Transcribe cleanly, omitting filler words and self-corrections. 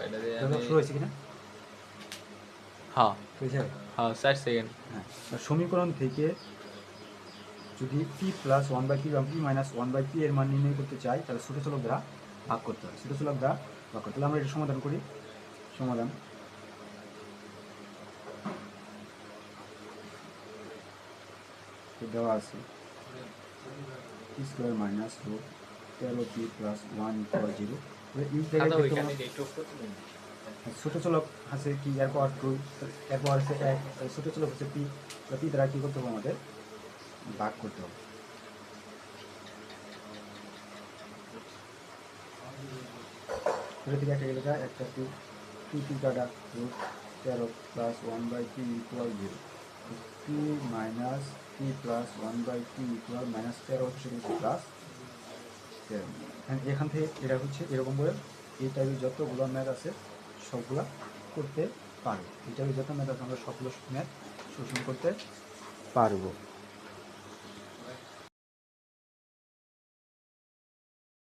এটা দিয়ে তাহলে আমি শুরু হয়েছে কিনা হ্যাঁ হয়েছে। হ্যাঁ 4 সেকেন্ড। হ্যাঁ, সমীকরণ থেকে যদি p plus one by p এবং p minus one by p এর মান নির্ণয় করতে চাই তাহলে ছোটো চলক দ্বারা ভাগ করতে হবে, ছোটো চলক দ্বারা ভাগ করতে। তাহলে আমরা এটা সমাধান করি। সমাধান দেওয়া আছে P square minus root 13p plus 1 equal 0। এই জায়গায় খাতা দেখতে ওইখানে পাবো একটু করতে দিন। ছোটো চলক আছে কি এর পাওয়ার 2, এর পাওয়ার আছে 1, ছোটো চলক হচ্ছে পি। পি দ্বারা কী করতে হবে আমাদের ভাগ করতে হবে। এটা থেকে একটা গেলে একটা পি কাটা root 13 plus 1 by P equal 0। P minus P plus 1 by P equal minus 13 হচ্ছে প্লাস 13। এখান থেকে এটা হচ্ছে এরকম করে এই টাইপের যতগুলো ম্যাথ আছে সবগুলা করতে পারবো। এই টাইপের যত ম্যাথ আছে আমরা সবগুলো ম্যাথ শোষণ করতে পারবো।